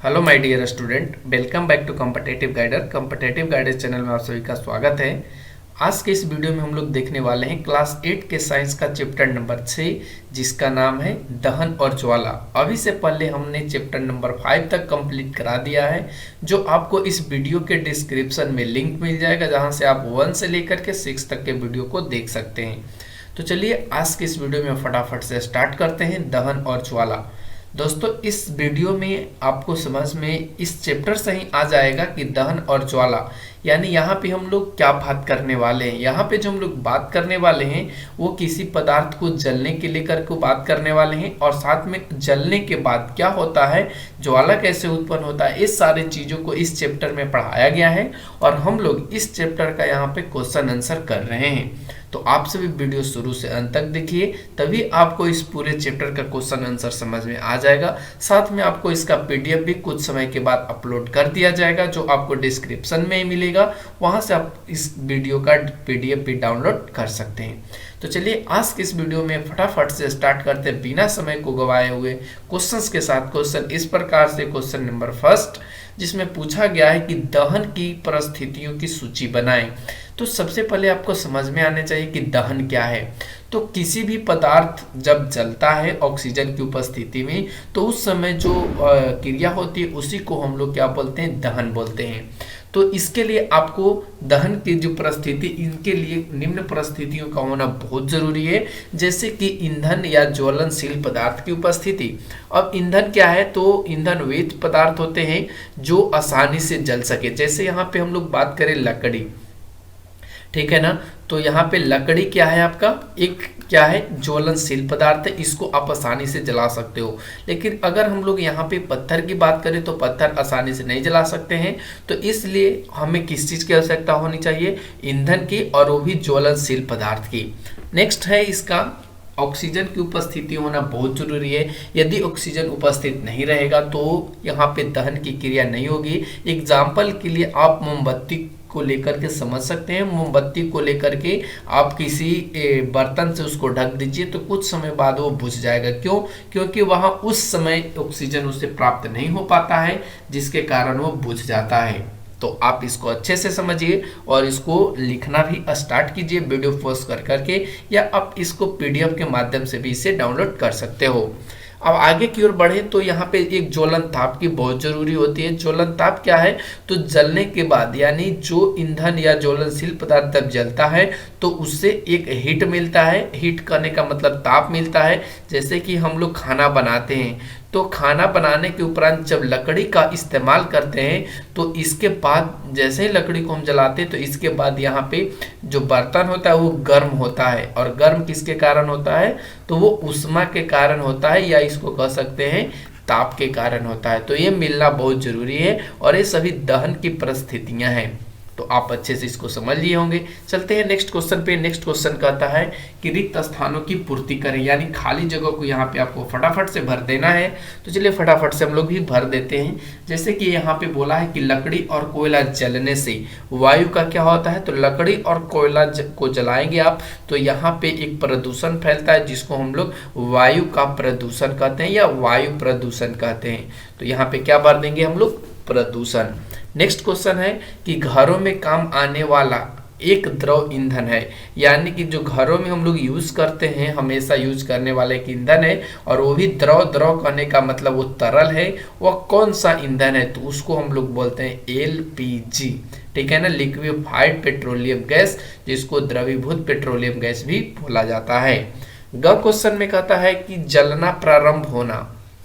Hello my dear student, welcome back to Competitive Guider. Competitive Guider channel में आप सभी का स्वागत है। आज के इस वीडियो में हम लोग देखने वाले हैं क्लास 8 के साइंस का चैप्टर नंबर 6, जिसका नाम है दहन और ज्वाला। अभी से पहले हमने चैप्टर नंबर 5 तक कंप्लीट करा दिया है, जो आपको इस वीडियो के डिस्क्रिप्शन में लिंक मिल जाएगा, जहां से आप 1 से लेकर के 6 तक के वीडियो को देख सकते हैं। तो चलिए आज के इस वीडियो में फटाफट से स्टार्ट करते हैं दहन और ज्वाला। दोस्तों, इस वीडियो में आपको समझ में इस चैप्टर से ही आ जाएगा कि दहन और ज्वाला यानी यहाँ पे हम लोग क्या बात करने वाले हैं। यहाँ पे जो हम लोग बात करने वाले हैं वो किसी पदार्थ को जलने के लेकर को बात करने वाले हैं, और साथ में जलने के बाद क्या होता है, ज्वाला कैसे उत्पन्न होता है, इस सारी चीज़ों को इस चैप्टर में पढ़ाया गया है और हम लोग इस चैप्टर का यहाँ पे क्वेश्चन आंसर कर रहे हैं। तो आप सभी वीडियो शुरू से अंत तक देखिए, तभी आपको इस पूरे चैप्टर का क्वेश्चन आंसर समझ में आ जाएगा। साथ में आपको इसका पीडीएफ भी कुछ समय के बाद अपलोड कर दिया जाएगा, जो आपको डिस्क्रिप्शन में ही मिलेगा। वहां से आप इस वीडियो का पीडीएफ भी डाउनलोड कर सकते हैं। तो चलिए आज के इस वीडियो में फटाफट से स्टार्ट करते हैं बिना समय को गवाए हुए क्वेश्चंस के साथ। क्वेश्चन इस प्रकार से, क्वेश्चन नंबर फर्स्ट, जिसमें पूछा गया है कि दहन की परिस्थितियों की सूची बनाएं। तो सबसे पहले आपको समझ में आने चाहिए कि दहन क्या है। तो किसी भी पदार्थ जब जलता है ऑक्सीजन की उपस्थिति में, तो उस समय जो क्रिया होती है उसी को हम लोग क्या बोलते हैं, दहन बोलते हैं। तो इसके लिए आपको दहन की जो परिस्थिति, इनके लिए निम्न परिस्थितियों का होना बहुत जरूरी है, जैसे कि ईंधन या ज्वलनशील पदार्थ की उपस्थिति। अब ईंधन क्या है, तो ईंधन वे पदार्थ होते हैं जो आसानी से जल सके। जैसे यहाँ पे हम लोग बात करें लकड़ी, ठीक है ना, तो यहाँ पे लकड़ी क्या है आपका, एक क्या है, ज्वलनशील पदार्थ है, इसको आप आसानी से जला सकते हो। लेकिन अगर हम लोग यहाँ पे पत्थर की बात करें तो पत्थर आसानी से नहीं जला सकते हैं। तो इसलिए हमें किस चीज़ की आवश्यकता होनी चाहिए, ईंधन की, और वो भी ज्वलनशील पदार्थ की। नेक्स्ट है इसका ऑक्सीजन की उपस्थिति होना बहुत जरूरी है। यदि ऑक्सीजन उपस्थित नहीं रहेगा तो यहाँ पे दहन की क्रिया नहीं होगी। एग्जाम्पल के लिए आप मोमबत्ती को लेकर के समझ सकते हैं। मोमबत्ती को लेकर के आप किसी बर्तन से उसको ढक दीजिए तो कुछ समय बाद वो बुझ जाएगा। क्यों? क्योंकि वहां उस समय ऑक्सीजन उसे प्राप्त नहीं हो पाता है, जिसके कारण वो बुझ जाता है। तो आप इसको अच्छे से समझिए और इसको लिखना भी स्टार्ट कीजिए वीडियो पॉज कर करके, या आप इसको पीडीएफ के माध्यम से भी इसे डाउनलोड कर सकते हो। अब आगे की ओर बढ़े तो यहाँ पे एक ज्वलन ताप की बहुत जरूरी होती है। ज्वलन ताप क्या है, तो जलने के बाद यानी जो ईंधन या ज्वलनशील पदार्थ जब जलता है तो उससे एक हीट मिलता है। हीट करने का मतलब ताप मिलता है। जैसे कि हम लोग खाना बनाते हैं, तो खाना बनाने के उपरांत जब लकड़ी का इस्तेमाल करते हैं तो इसके बाद जैसे ही लकड़ी को हम जलाते हैं तो इसके बाद यहाँ पे जो बर्तन होता है वो गर्म होता है। और गर्म किसके कारण होता है, तो वो ऊष्मा के कारण होता है, या इसको कह सकते हैं ताप के कारण होता है। तो ये मिलना बहुत जरूरी है और ये सभी दहन की परिस्थितियां हैं। तो आप अच्छे से इसको समझ लिए होंगे। चलते हैं नेक्स्ट क्वेश्चन पे। नेक्स्ट क्वेश्चन कहता है कि रिक्त स्थानों की पूर्ति करें, यानी खाली जगह को यहाँ पे आपको फटाफट से भर देना है। तो चलिए फटाफट से हम लोग भी भर देते हैं। जैसे कि यहाँ पे बोला है कि लकड़ी और कोयला जलने से वायु का क्या होता है, तो लकड़ी और कोयला को जलाएंगे आप तो यहाँ पे एक प्रदूषण फैलता है, जिसको हम लोग वायु का प्रदूषण कहते हैं या वायु प्रदूषण कहते हैं। तो यहाँ पे क्या भर देंगे हम लोग, प्रदूषण। नेक्स्ट क्वेश्चन है कि घरों में काम आने वाला एक द्रव ईंधन है, यानी कि जो घरों में हम लोग यूज करते हैं, हमेशा यूज करने वाला एक ईंधन है, और वो भी द्रव। द्रव करने का मतलब वो तरल है। वह कौन सा ईंधन है, तो उसको हम लोग बोलते हैं एलपीजी, ठीक है ना, लिक्विफाइड पेट्रोलियम गैस, जिसको द्रवीभूत पेट्रोलियम गैस भी बोला जाता है। ग क्वेश्चन में कहता है कि जलना प्रारंभ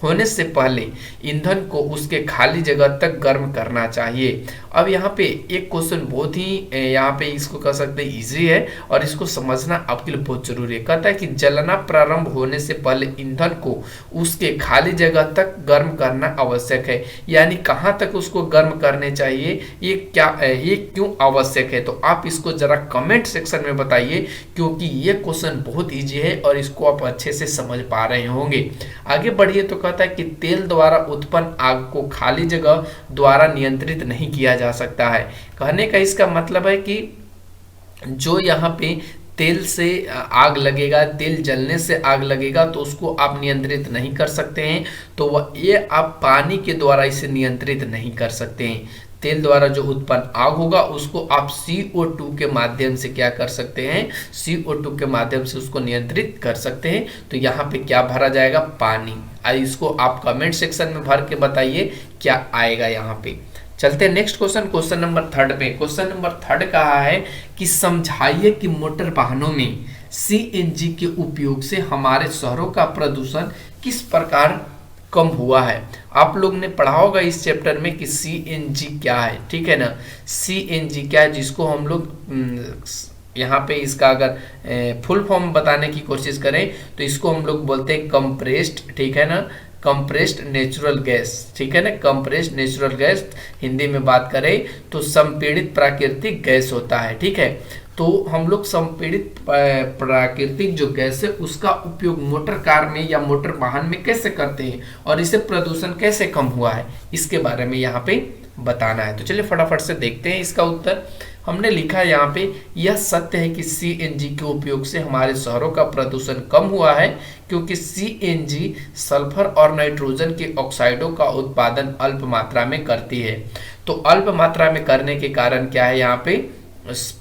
होने से पहले ईंधन को उसके खाली जगह तक गर्म करना चाहिए। अब यहाँ पे एक क्वेश्चन बहुत ही यहाँ पे इसको कह सकते हैं इजी है, और इसको समझना आपके लिए बहुत जरूरी है। कहता है कि जलना प्रारंभ होने से पहले ईंधन को उसके खाली जगह तक गर्म करना आवश्यक है। यानी कहाँ तक उसको गर्म करने चाहिए, ये क्यों आवश्यक है, तो आप इसको जरा कमेंट सेक्शन में बताइए, क्योंकि ये क्वेश्चन बहुत ईजी है और इसको आप अच्छे से समझ पा रहे होंगे। आगे बढ़िए तो कहता है कि तेल द्वारा उत्पन्न आग को खाली जगह द्वारा नियंत्रित नहीं किया जा सकता है। कहने का इसका मतलब है कि जो यहाँ पे तेल से आग लगेगा, तेल जलने से आग लगेगा, तो उसको आप नियंत्रित नहीं कर सकते हैं। तो वह ये आप पानी के द्वारा इसे नियंत्रित नहीं कर सकते हैं। तेल द्वारा जो उत्पन्न आग होगा उसको आप CO2 के माध्यम से क्या कर सकते हैं, CO2 के माध्यम से उसको नियंत्रित कर सकते हैं। तो यहाँ पे क्या भरा जाएगा, पानी। इसको आप कमेंट सेक्शन में भर के बताइए क्या आएगा यहाँ पे। चलते हैं नेक्स्ट क्वेश्चन, क्वेश्चन नंबर 3 पे। क्वेश्चन नंबर 3 कहा है कि समझाइए कि मोटर वाहनों में CNG के उपयोग से हमारे शहरों का प्रदूषण किस प्रकार कम हुआ है। आप लोग ने पढ़ा होगा इस चैप्टर में कि CNG क्या है, ठीक है ना। CNG क्या है, जिसको हम लोग यहाँ पे इसका अगर फुल फॉर्म बताने की कोशिश करें तो इसको हम लोग बोलते हैं कंप्रेस्ड, ठीक है ना, कंप्रेस्ड नेचुरल गैस, ठीक है ना। कंप्रेस्ड नेचुरल गैस हिंदी में बात करें तो संपीड़ित प्राकृतिक गैस होता है, ठीक है। तो हम लोग संपीड़ित प्राकृतिक जो गैस है उसका उपयोग मोटर कार में या मोटर वाहन में कैसे करते हैं और इससे प्रदूषण कैसे कम हुआ है, इसके बारे में यहाँ पे बताना है। तो चलिए फटाफट से देखते हैं इसका उत्तर। हमने लिखा है यहाँ पे, यह सत्य है कि CNG के उपयोग से हमारे शहरों का प्रदूषण कम हुआ है क्योंकि CNG सल्फर और नाइट्रोजन के ऑक्साइडों का उत्पादन अल्प मात्रा में करती है। तो अल्प मात्रा में करने के कारण क्या है, यहाँ पे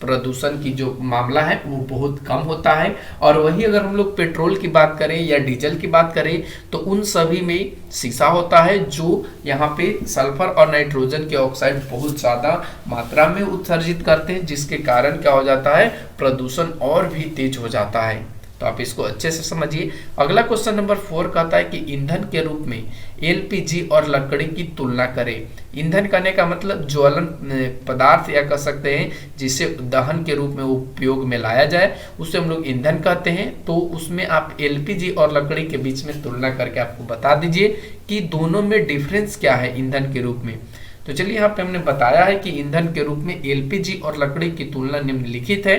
प्रदूषण की जो मामला है वो बहुत कम होता है। और वही अगर हम लोग पेट्रोल की बात करें या डीजल की बात करें तो उन सभी में शीशा होता है जो यहाँ पे सल्फर और नाइट्रोजन के ऑक्साइड बहुत ज़्यादा मात्रा में उत्सर्जित करते हैं, जिसके कारण क्या हो जाता है, प्रदूषण और भी तेज हो जाता है। तो आप इसको अच्छे से समझिए। अगला क्वेश्चन नंबर 4 कहता है कि ईंधन के रूप में LPG और लकड़ी की तुलना करें। ईंधन करने का मतलब ज्वलन पदार्थ या कह सकते हैं जिसे दहन के रूप में उपयोग में लाया जाए, उसे हम लोग ईंधन कहते हैं। तो उसमें आप LPG और लकड़ी के बीच में तुलना करके आपको बता दीजिए कि दोनों में डिफरेंस क्या है ईंधन के रूप में। तो चलिए यहाँ पे हमने बताया है कि ईंधन के रूप में LPG और लकड़ी की तुलना निम्नलिखित है,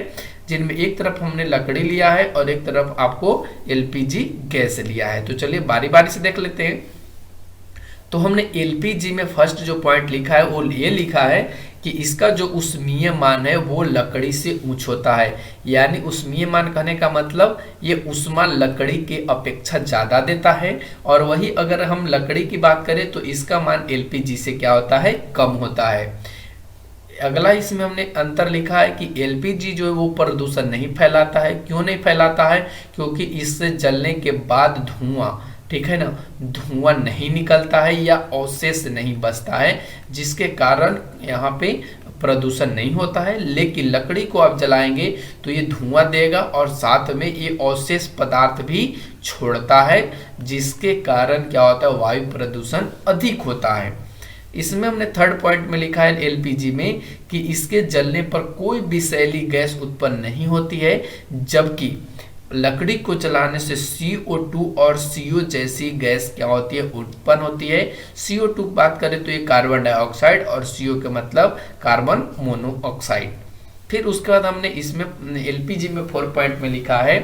जिनमें एक तरफ हमने लकड़ी लिया है और एक तरफ आपको LPG गैस लिया है। तो चलिए बारी बारी से देख लेते हैं। तो हमने LPG में फर्स्ट जो पॉइंट लिखा है वो ये लिखा है कि इसका जो ऊष्मीय मान है वो लकड़ी से ऊंच होता है। यानी ऊष्मीय मान कहने का मतलब ये ऊष्मा लकड़ी के अपेक्षा ज़्यादा देता है। और वही अगर हम लकड़ी की बात करें तो इसका मान LPG से क्या होता है, कम होता है। अगला इसमें हमने अंतर लिखा है कि LPG जो है वो प्रदूषण नहीं फैलाता है। क्यों नहीं फैलाता है, क्योंकि इससे जलने के बाद धुआं, ठीक है ना, धुआं नहीं निकलता है या अवशेष नहीं बचता है, जिसके कारण यहाँ पे प्रदूषण नहीं होता है। लेकिन लकड़ी को आप जलाएंगे तो ये धुआं देगा और साथ में ये अवशेष पदार्थ भी छोड़ता है, जिसके कारण क्या होता है, वायु प्रदूषण अधिक होता है। इसमें हमने थर्ड पॉइंट में लिखा है LPG में कि इसके जलने पर कोई विषैली गैस उत्पन्न नहीं होती है, जबकि लकड़ी को जलाने से CO2 और CO जैसी गैस क्या होती है, उत्पन्न होती है। CO2 बात करें तो ये कार्बन डाइऑक्साइड और CO का मतलब कार्बन मोनोऑक्साइड। फिर उसके बाद हमने इसमें LPG में 4 पॉइंट में लिखा है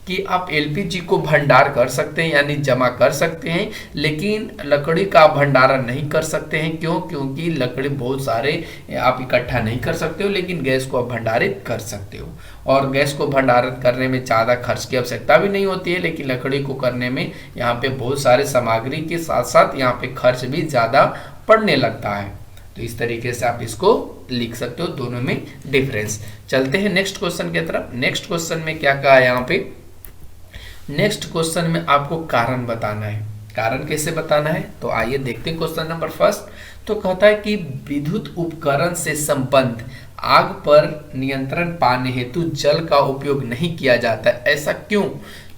कि आप LPG को भंडार कर सकते हैं यानी जमा कर सकते हैं, लेकिन लकड़ी का भंडारण नहीं कर सकते हैं। क्यों, क्योंकि लकड़ी बहुत सारे आप इकट्ठा नहीं कर सकते हो, लेकिन गैस को आप भंडारित कर सकते हो। और गैस को भंडारण करने में ज़्यादा खर्च की आवश्यकता भी नहीं होती है, लेकिन लकड़ी को करने में यहाँ पे बहुत सारे सामग्री के साथ साथ यहाँ पे खर्च भी ज़्यादा पड़ने लगता है। तो इस तरीके से आप इसको लिख सकते हो, दोनों में डिफरेंस। चलते हैं नेक्स्ट क्वेश्चन की तरफ। नेक्स्ट क्वेश्चन में क्या कहा है यहाँ पे, नेक्स्ट क्वेश्चन में आपको कारण बताना है। कारण कैसे बताना है, तो आइए देखते हैं क्वेश्चन नंबर 1। तो कहता है कि विद्युत उपकरण से संबंध आग पर नियंत्रण पाने हेतु जल का उपयोग नहीं किया जाता, ऐसा क्यों।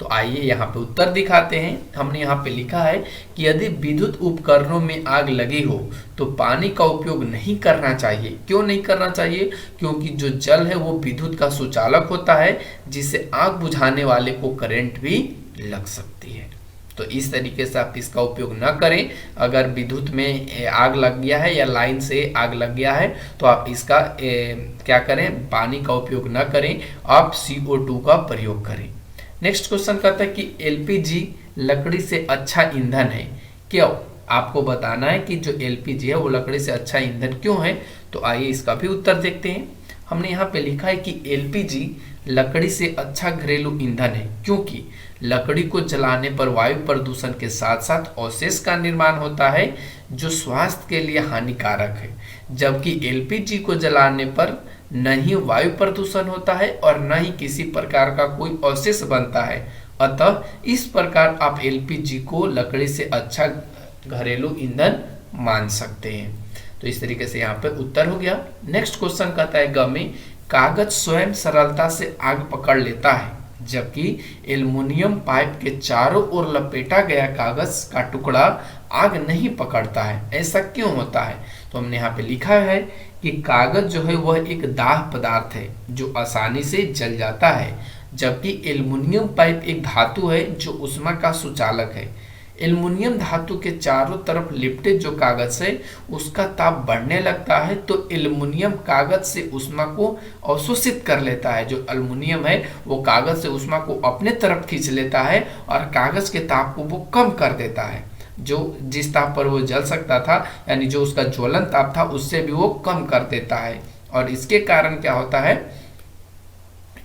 तो आइए यहाँ पे उत्तर दिखाते हैं। हमने यहाँ पे लिखा है कि यदि विद्युत उपकरणों में आग लगी हो तो पानी का उपयोग नहीं करना चाहिए। क्यों नहीं करना चाहिए, क्योंकि जो जल है वो विद्युत का सुचालक होता है, जिससे आग बुझाने वाले को करंट भी लग सकती है। तो इस तरीके से आप इसका उपयोग न करें। अगर विद्युत में आग लग गया है या लाइन से आग लग गया है तो आप इसका क्या करें, पानी का उपयोग न करें, आप CO2 का प्रयोग करें। नेक्स्ट क्वेश्चन कहता है कि LPG लकड़ी से अच्छा ईंधन है, क्यों। आपको बताना है कि जो LPG है वो लकड़ी से अच्छा ईंधन क्यों है। तो आइए इसका भी उत्तर देखते हैं। हमने यहाँ पे लिखा है कि LPG लकड़ी से अच्छा घरेलू ईंधन है, क्योंकि लकड़ी को जलाने पर वायु प्रदूषण के साथ साथ अवशेष का निर्माण होता है जो स्वास्थ्य के लिए हानिकारक है, जबकि एलपीजी को जलाने पर न ही वायु प्रदूषण होता है और न ही किसी प्रकार का कोई अवशेष बनता है। अतः इस प्रकार आप एलपीजी को लकड़ी से अच्छा घरेलू ईंधन मान सकते हैं। तो इस तरीके से यहाँ पे उत्तर हो गया। नेक्स्ट क्वेश्चन कहता है ग में, कागज स्वयं सरलता से आग पकड़ लेता है, जबकि एल्युमिनियम पाइप के चारों ओर लपेटा गया कागज का टुकड़ा आग नहीं पकड़ता है, ऐसा क्यों होता है? तो हमने यहाँ पे लिखा है कि कागज जो है वह एक दाह पदार्थ है जो आसानी से जल जाता है, जबकि एल्युमिनियम पाइप एक धातु है जो ऊष्मा का सुचालक है। एल्युमिनियम धातु के चारों तरफ लिपटे जो कागज है उसका ताप बढ़ने लगता है, तो एल्युमिनियम कागज से ऊष्मा को अवशोषित कर लेता है। जो एल्युमिनियम है वो कागज से ऊष्मा को अपने तरफ खींच लेता है और कागज के ताप को वो कम कर देता है। जो जिस ताप पर वो जल सकता था, यानी जो उसका ज्वलन ताप था, उससे भी वो कम कर देता है। और इसके कारण क्या होता है,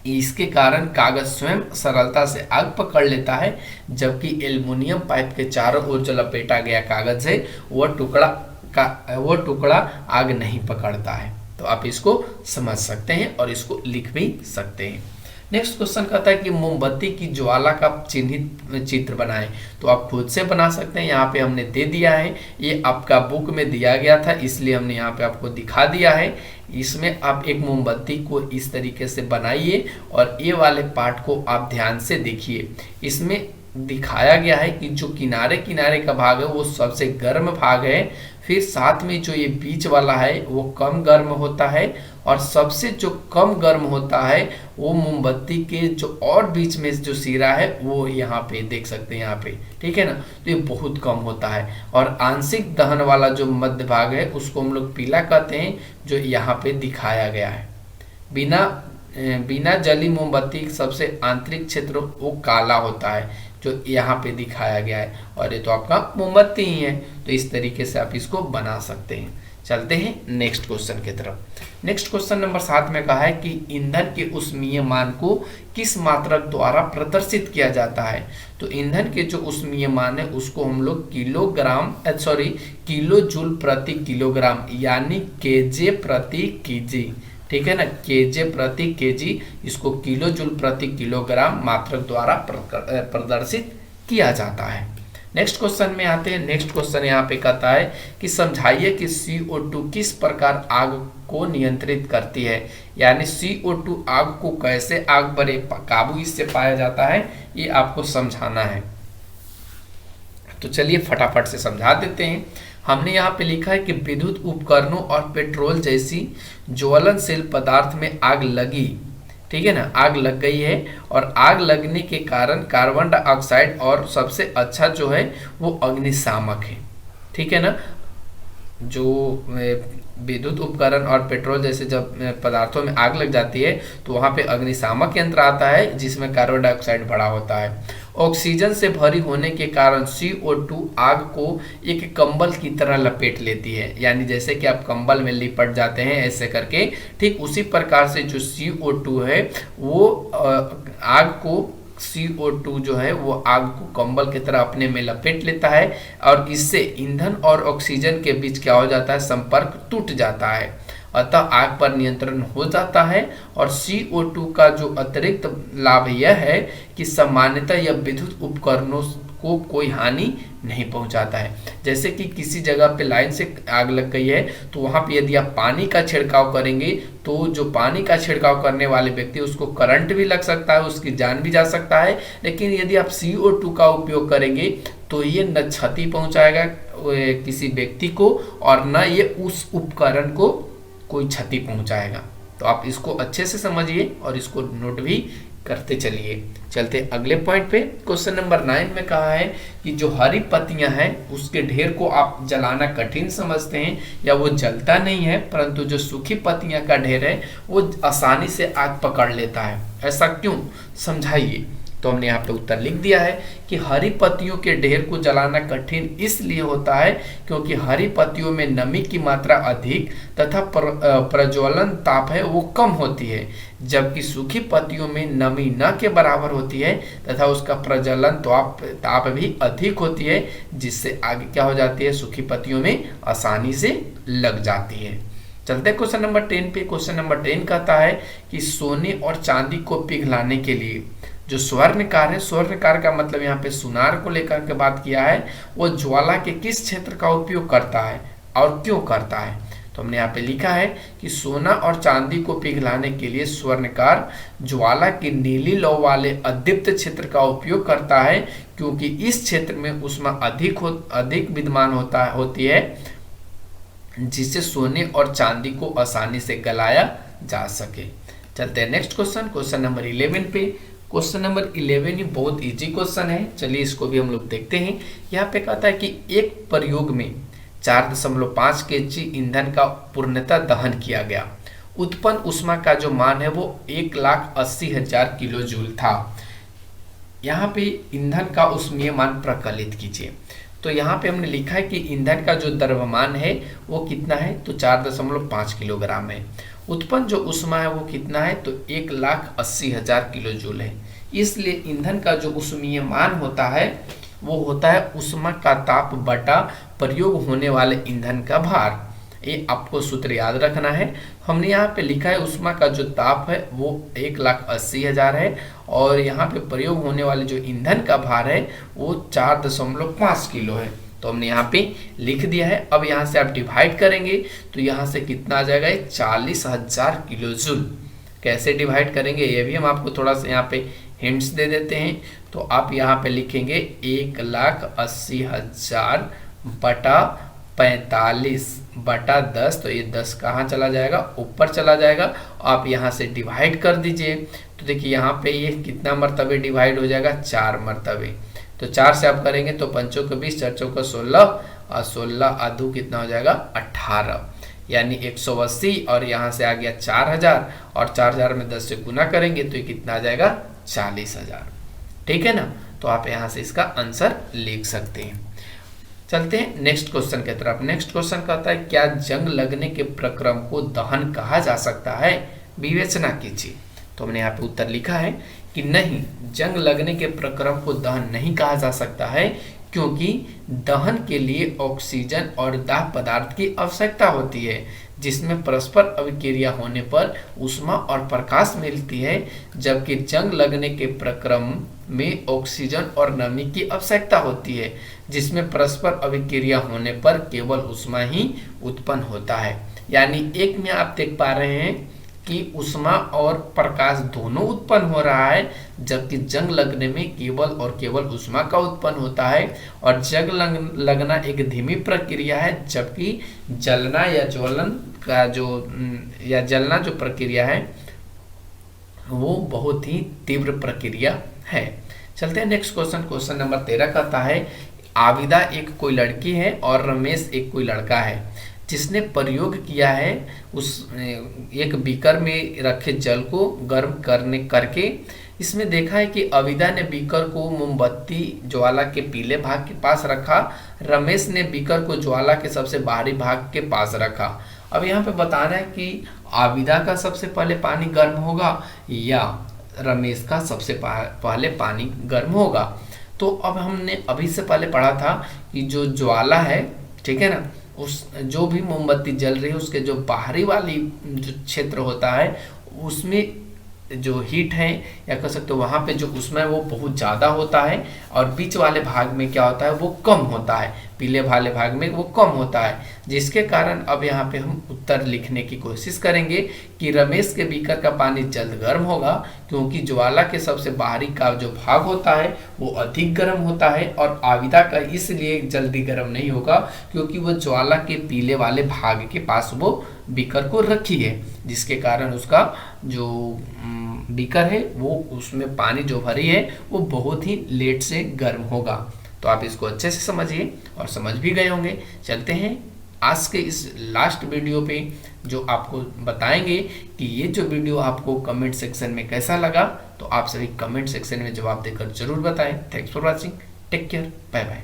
इसके कारण कागज स्वयं सरलता से आग पकड़ लेता है, जबकि एल्युमिनियम पाइप के चारों ओर जो लपेटा गया कागज है वह टुकड़ा आग नहीं पकड़ता है। तो आप इसको समझ सकते हैं और इसको लिख भी सकते हैं। नेक्स्ट क्वेश्चन कहता है कि मोमबत्ती की ज्वाला का चिन्हित चित्र बनाएं। तो आप खुद से बना सकते हैं, यहाँ पे हमने दे दिया है, ये आपका बुक में दिया गया था इसलिए हमने यहाँ पे आपको दिखा दिया है। इसमें आप एक मोमबत्ती को इस तरीके से बनाइए और ये वाले पार्ट को आप ध्यान से देखिए। इसमें दिखाया गया है कि जो किनारे किनारे का भाग है वो सबसे गर्म भाग है, फिर साथ में जो ये बीच वाला है वो कम गर्म होता है, और सबसे जो कम गर्म होता है वो मोमबत्ती के जो और बीच में जो सिरा है वो यहाँ पे देख सकते हैं, यहाँ पे ठीक है ना। तो ये बहुत कम होता है। और आंशिक दहन वाला जो मध्य भाग है उसको हम लोग पीला कहते हैं, जो यहाँ पे दिखाया गया है। बिना जली मोमबत्ती सबसे आंतरिक क्षेत्र वो काला होता है, जो यहाँ पे दिखाया गया है, और ये तो आपका मोमबत्ती ही है। तो इस तरीके से आप इसको बना सकते हैं। चलते हैं नेक्स्ट क्वेश्चन की तरफ। नेक्स्ट क्वेश्चन नंबर 7 में कहा है कि ईंधन के ऊष्मीय मान को किस मात्रक द्वारा प्रदर्शित किया जाता है। तो ईंधन के जो ऊष्मीय मान है उसको हम लोग किलो जूल प्रति किलोग्राम यानी केजे प्रति केजी, ठीक है ना, केजे प्रति केजी, इसको किलो जूल प्रति किलोग्राम मात्रक द्वारा प्रदर्शित किया जाता है। नेक्स्ट क्वेश्चन में आते हैं। नेक्स्ट क्वेश्चन यहाँ पे कहता है कि समझाइए कि CO2 किस प्रकार आग को नियंत्रित करती है, यानी CO2 आग को कैसे आग पर काबू इससे पाया जाता है, ये आपको समझाना है। तो चलिए फटाफट से समझा देते हैं। हमने यहाँ पे लिखा है कि विद्युत उपकरणों और पेट्रोल जैसी ज्वलनशील पदार्थ में आग लगी, ठीक है ना, आग लग गई है, और आग लगने के कारण कार्बन डाइऑक्साइड और सबसे अच्छा जो है वो अग्निशामक है, ठीक है ना। जो विद्युत उपकरण और पेट्रोल जैसे जब पदार्थों में आग लग जाती है तो वहाँ पे अग्निशामक यंत्र आता है जिसमें कार्बन डाइऑक्साइड भरा होता है। ऑक्सीजन से भरी होने के कारण CO2 आग को एक कंबल की तरह लपेट लेती है, यानी जैसे कि आप कंबल में लिपट जाते हैं ऐसे करके, ठीक उसी प्रकार से जो CO2 है वो आग को CO2 जो है वो आग को कंबल की तरह अपने में लपेट लेता है, और इससे ईंधन और ऑक्सीजन के बीच क्या हो जाता है, संपर्क टूट जाता है। अतः आग पर नियंत्रण हो जाता है। और CO2 का जो अतिरिक्त लाभ यह है कि सामान्यतः यह विद्युत उपकरणों को कोई हानि नहीं पहुंचाता है। जैसे कि किसी जगह पे लाइन से आग लग गई है तो वहां पे यदि आप पानी का छिड़काव करेंगे तो जो पानी का छिड़काव करने वाले व्यक्ति उसको करंट भी लग सकता है, उसकी जान भी जा सकता है। लेकिन यदि आप CO2 का उपयोग करेंगे तो ये न क्षति पहुंचाएगा किसी व्यक्ति को और न ये उस उपकरण को कोई क्षति पहुंचाएगा। तो आप इसको अच्छे से समझिए और इसको नोट भी करते चलिए। चलते अगले पॉइंट पे। क्वेश्चन नंबर 9 में कहा है कि जो हरी पत्तियां हैं उसके ढेर को आप जलाना कठिन समझते हैं या वो जलता नहीं है, परंतु जो सूखी पत्तियां का ढेर है वो आसानी से आग पकड़ लेता है, ऐसा क्यों, समझाइए। तो हमने यहाँ पे उत्तर लिख दिया है कि हरी पत्तियों के ढेर को जलाना कठिन इसलिए होता है क्योंकि हरी पत्तियों में नमी की मात्रा अधिक तथा प्रज्वलन ताप है वो कम होती है, जबकि सूखी पत्तियों में नमी न के बराबर होती है तथा उसका प्रज्वलन ताप भी अधिक होती है, जिससे आगे क्या हो जाती है, सूखी पत्तियों में आसानी से लग जाती है। चलते हैं क्वेश्चन नंबर 10 पे। क्वेश्चन नंबर 10 कहता है कि सोने और चांदी को पिघलाने के लिए जो स्वर्णकार है, स्वर्णकार का मतलब यहाँ पे सुनार को लेकर के बात किया है, वो ज्वाला के किस क्षेत्र का उपयोग करता है और क्यों करता है। तो हमने यहाँ पे लिखा है कि सोना और चांदी को पिघलाने के लिए स्वर्णकार ज्वाला की नीली लौ वाले अदीप्त क्षेत्र का उपयोग करता है, क्योंकि इस क्षेत्र में ऊष्मा अधिक विद्यमान होती है, जिससे सोने और चांदी को आसानी से गलाया जा सके। चलते हैं नेक्स्ट क्वेश्चन, क्वेश्चन नंबर 11 पे। क्वेश्चन नंबर 11 ये बहुत इजी क्वेश्चन है, चलिए इसको भी हम लोग देखते हैं। यहाँ पे कहता है कि एक प्रयोग में 4.5 kg ईंधन का पूर्णतः दहन किया गया, उत्पन्न ऊष्मा का जो मान है वो 1,80,000 किलो जूल था। यहाँ पे ईंधन का ऊष्मीय मान प्रकलित कीजिए। तो यहाँ पे हमने लिखा है कि ईंधन का जो द्रव्यमान है वो कितना है, तो 4.5 किलोग्राम है। उत्पन्न जो ऊष्मा है वो कितना है, तो 1,80,000 किलो जूल है। इसलिए ईंधन का जो ऊष्मीय मान होता है वो होता है ऊष्मा का ताप बटा प्रयोग होने वाले ईंधन का भार। ये आपको सूत्र याद रखना है। हमने यहाँ पे लिखा है ऊष्मा का जो ताप है वो 1,80,000 है और यहाँ पे प्रयोग होने वाले जो ईंधन का भार है वो 4.5 किलो है। तो हमने यहाँ पे लिख दिया है। अब यहाँ से आप डिवाइड करेंगे तो यहाँ से कितना आ जाएगा, 40,000 किलो जूल। कैसे डिवाइड करेंगे ये भी हम आपको थोड़ा सा यहाँ पे हिंट्स दे देते हैं। तो आप यहाँ पे लिखेंगे 1,80,000 बटा 45 बटा 10, तो ये 10 कहाँ चला जाएगा, ऊपर चला जाएगा। आप यहाँ से डिवाइड कर दीजिए तो देखिए यहाँ पे ये कितना मरतबे डिवाइड हो जाएगा, 4 मरतबे। तो 4 से आप करेंगे तो 5 के 20, 4 चौका 16 और 16 आधू कितना हो जाएगा, 18, यानी 180। और यहाँ से आ गया 4,000 और 4,000 में 10 से गुना करेंगे तो ये कितना आ जाएगा, 40,000। ठीक है ना। तो आप यहाँ से इसका आंसर लिख सकते हैं। चलते हैं नेक्स्ट क्वेश्चन की तरफ। नेक्स्ट क्वेश्चन कहता है क्या जंग लगने के प्रक्रम को दहन कहा जा सकता है, विवेचना कीजिए। तो हमने यहाँ पे उत्तर लिखा है कि नहीं, जंग लगने के प्रक्रम को दहन नहीं कहा जा सकता है, क्योंकि दहन के लिए ऑक्सीजन और दाह पदार्थ की आवश्यकता होती है, जिसमें परस्पर अभिक्रिया होने पर ऊष्मा और प्रकाश मिलती है, जबकि जंग लगने के प्रक्रम में ऑक्सीजन और नमी की आवश्यकता होती है, जिसमें परस्पर अभिक्रिया होने पर केवल ऊष्मा ही उत्पन्न होता है। यानी एक में आप देख पा रहे हैं कि ऊष्मा और प्रकाश दोनों उत्पन्न हो रहा है, जबकि जंग लगने में केवल और केवल ऊष्मा का उत्पन्न होता है। और जंग लगना एक धीमी प्रक्रिया है, जबकि जलना या ज्वलन का जलना जो प्रक्रिया है वो बहुत ही तीव्र प्रक्रिया है। चलते हैं नेक्स्ट क्वेश्चन। क्वेश्चन नंबर 13 कहता है आविदा एक कोई लड़की है और रमेश एक कोई लड़का है, जिसने प्रयोग किया है उस एक बीकर में रखे जल को गर्म करके इसमें देखा है कि अविदा ने बीकर को मोमबत्ती ज्वाला के पीले भाग के पास रखा, रमेश ने बीकर को ज्वाला के सबसे बाहरी भाग के पास रखा। अब यहाँ पे बताना है कि आविदा का सबसे पहले पानी गर्म होगा या रमेश का सबसे पहले पानी गर्म होगा। तो अब हमने अभी से पहले पढ़ा था कि जो ज्वाला है, ठीक है ना, उस जो भी मोमबत्ती जल रही है उसके जो बाहरी वाली जो क्षेत्र होता है उसमें जो हीट है या कह सकते हो वहाँ पे जो ऊष्मा है वो बहुत ज़्यादा होता है, और बीच वाले भाग में क्या होता है वो कम होता है, पीले वाले भाग में वो कम होता है, जिसके कारण अब यहाँ पे हम उत्तर लिखने की कोशिश करेंगे कि रमेश के बीकर का पानी जल्द गर्म होगा, क्योंकि ज्वाला के सबसे बाहरी का जो भाग होता है वो अधिक गर्म होता है, और आविदा का इसलिए जल्दी गर्म नहीं होगा क्योंकि वो ज्वाला के पीले वाले भाग के पास वो बीकर को रखी है, जिसके कारण उसका जो बीकर है वो उसमें पानी जो भरी है वो बहुत ही लेट से गर्म होगा। तो आप इसको अच्छे से समझिए और समझ भी गए होंगे। चलते हैं आज के इस लास्ट वीडियो पे, जो आपको बताएंगे कि ये जो वीडियो आपको कमेंट सेक्शन में कैसा लगा, तो आप सभी कमेंट सेक्शन में जवाब देकर जरूर बताएं। Thanks for watching, take care, bye bye.